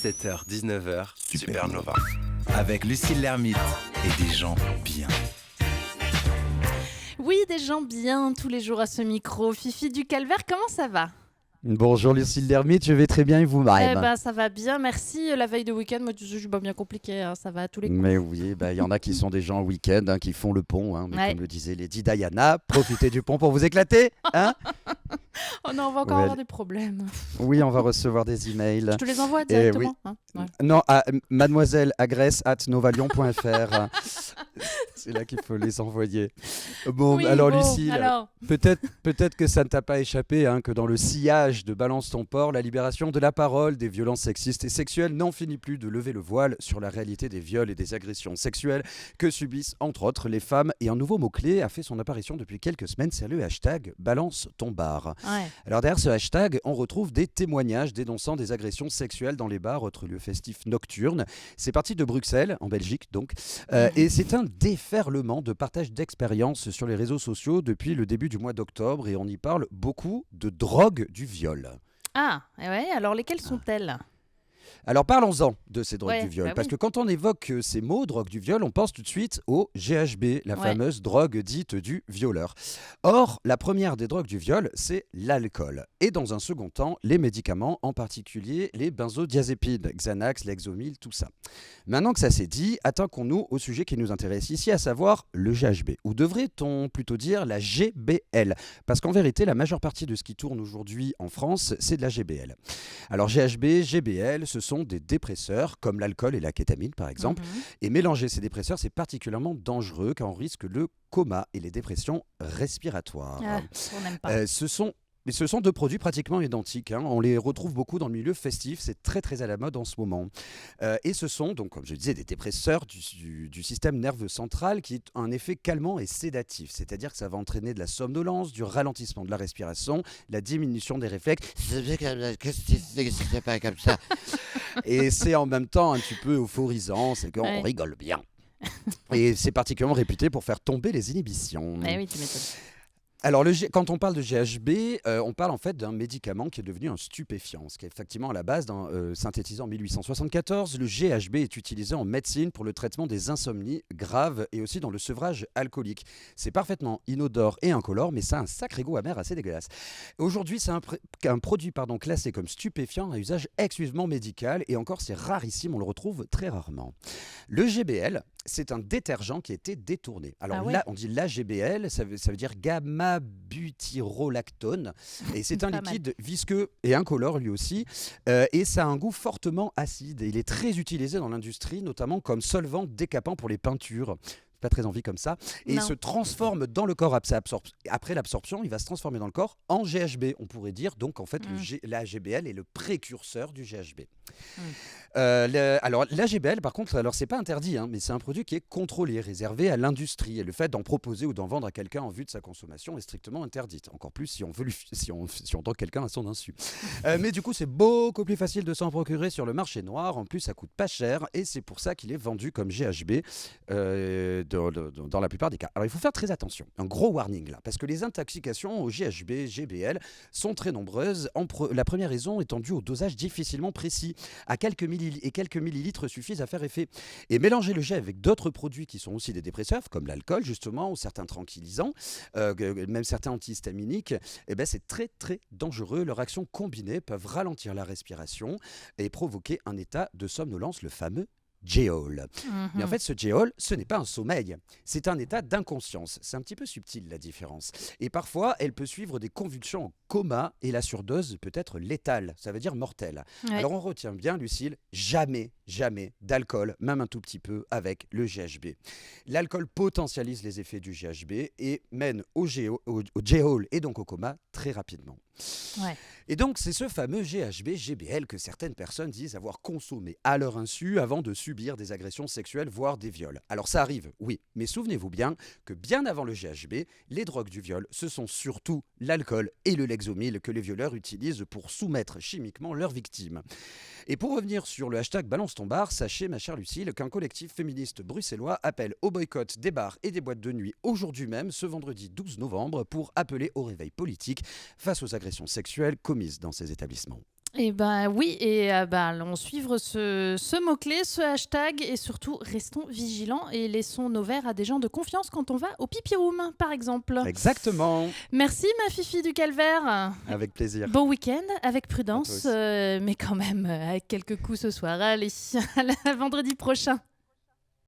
17h, 19h, Supernova. Avec Lucille Lermite et des gens bien. Oui, des gens bien tous les jours à ce micro. Fifi du Calvaire, comment ça va ? Bonjour Lucille Lermite, je vais très bien et vous-même? Ça va bien, merci. La veille de week-end, moi, je suis pas bien compliqué, hein, ça va à tous les coups. Mais oui, il y en a qui sont des gens au week-end, qui font le pont, mais Ouais. comme le disait Lady Diana, profitez du pont pour vous éclater, hein. Oh non, on va encore Ouais. avoir des problèmes. Oui, on va recevoir des emails. Je te les envoie directement. Hein, ouais. Non, à mademoiselle@novalion.fr. C'est là qu'il faut les envoyer. Bon, Oui, alors bon, Lucille, alors. peut-être que ça ne t'a pas échappé, que dans le sillage de Balance ton port, la libération de la parole des violences sexistes et sexuelles n'en finit plus de lever le voile sur la réalité des viols et des agressions sexuelles que subissent entre autres les femmes. Et un nouveau mot-clé a fait son apparition depuis quelques semaines, c'est le hashtag Balance ton bar. Ouais. Alors derrière ce hashtag, on retrouve des témoignages dénonçant des agressions sexuelles dans les bars, autres lieux festifs nocturnes. C'est parti de Bruxelles, en Belgique donc, et c'est un déferlement de partage d'expériences sur les réseaux sociaux depuis le début du mois d'octobre, et on y parle beaucoup de drogue du viol. Ah, ouais, alors lesquelles sont-elles ? Alors parlons-en de ces drogues Ouais, du viol, bah parce oui. que quand on évoque ces mots, drogue du viol, on pense tout de suite au GHB, la Ouais. fameuse drogue dite du violeur. Or, la première des drogues du viol, c'est l'alcool. Et dans un second temps, les médicaments, en particulier les benzodiazépines, Xanax, Lexomil, tout ça. Maintenant que ça s'est dit, attaquons-nous au sujet qui nous intéresse ici, à savoir le GHB. Ou devrait-on plutôt dire la GBL ? Parce qu'en vérité, la majeure partie de ce qui tourne aujourd'hui en France, c'est de la GBL. Alors GHB, GBL, ce sont des dépresseurs, comme l'alcool et la kétamine par exemple. Mhm. Et mélanger ces dépresseurs, c'est particulièrement dangereux car on risque le coma et les dépressions respiratoires. Ah, on n'aime pas. Ce sont deux produits pratiquement identiques. On les retrouve beaucoup dans le milieu festif. C'est très très à la mode en ce moment. Et ce sont donc, comme je disais, des dépresseurs du système nerveux central qui ont un effet calmant et sédatif. C'est-à-dire que ça va entraîner de la somnolence, du ralentissement de la respiration, la diminution des réflexes. Qu'est-ce que c'est pas comme ça? Et c'est en même temps un petit peu euphorisant. C'est qu'on Ouais. rigole bien. Et c'est particulièrement réputé pour faire tomber les inhibitions. Eh oui, tu m'étonnes. Alors, quand on parle de GHB, on parle en fait d'un médicament qui est devenu un stupéfiant, ce qui est effectivement à la base synthétisé en 1874. Le GHB est utilisé en médecine pour le traitement des insomnies graves et aussi dans le sevrage alcoolique. C'est parfaitement inodore et incolore, mais ça a un sacré goût amer assez dégueulasse. Aujourd'hui, c'est un produit classé comme stupéfiant à usage exclusivement médical, et encore c'est rarissime, on le retrouve très rarement. Le GBL, c'est un détergent qui a été détourné. Alors Ah ouais. là, on dit la GBL, ça veut dire gamma-butyrolactone, et c'est un Pas mal. liquide visqueux et incolore lui aussi, et ça a un goût fortement acide. Et il est très utilisé dans l'industrie, notamment comme solvant décapant pour les peintures. Pas très envie comme ça. Et il Non. se transforme dans le corps après l'absorption, il va se transformer dans le corps en GHB. On pourrait dire donc en fait la GBL est le précurseur du GHB. Alors la GBL par contre, alors c'est pas interdit, mais c'est un produit qui est contrôlé, réservé à l'industrie, et le fait d'en proposer ou d'en vendre à quelqu'un en vue de sa consommation est strictement interdite. Encore plus si on tend quelqu'un à son insu. Mais du coup c'est beaucoup plus facile de s'en procurer sur le marché noir. En plus ça coûte pas cher, et c'est pour ça qu'il est vendu comme GHB dans la plupart des cas. Alors il faut faire très attention, un gros warning là, parce que les intoxications au GHB, GBL sont très nombreuses. La première raison étant due au dosage difficilement précis. À quelques millilitres suffisent à faire effet. Et mélanger le jet avec d'autres produits qui sont aussi des dépresseurs, comme l'alcool justement, ou certains tranquillisants, même certains antihistaminiques, c'est très très dangereux. Leurs actions combinées peuvent ralentir la respiration et provoquer un état de somnolence, le fameux J-Hole. Mais en fait, ce J-Hole, ce n'est pas un sommeil, c'est un état d'inconscience. C'est un petit peu subtil la différence. Et parfois, elle peut suivre des convulsions en coma, et la surdose peut être létale, ça veut dire mortelle. Ouais. Alors on retient bien, Lucille, jamais d'alcool, même un tout petit peu, avec le GHB. L'alcool potentialise les effets du GHB et mène au J-Hole et donc au coma très rapidement. Ouais. Et donc, c'est ce fameux GHB, GBL que certaines personnes disent avoir consommé à leur insu avant de subir des agressions sexuelles, voire des viols. Alors ça arrive, oui, mais souvenez-vous bien que bien avant le GHB, les drogues du viol, ce sont surtout l'alcool et le Lexomil que les violeurs utilisent pour soumettre chimiquement leurs victimes. Et pour revenir sur le hashtag Balance ton bar, sachez, ma chère Lucille, qu'un collectif féministe bruxellois appelle au boycott des bars et des boîtes de nuit aujourd'hui même, ce vendredi 12 novembre, pour appeler au réveil politique face aux agressions sexuelles commises dans ces établissements. Et ben oui, et allons suivre ce mot-clé, ce hashtag, et surtout restons vigilants et laissons nos verres à des gens de confiance quand on va au pipi room, par exemple. Exactement. Merci ma Fifi du Calvaire. Avec plaisir. Bon week-end, avec À toi prudence, aussi. mais quand même avec quelques coups ce soir. Allez, à vendredi prochain.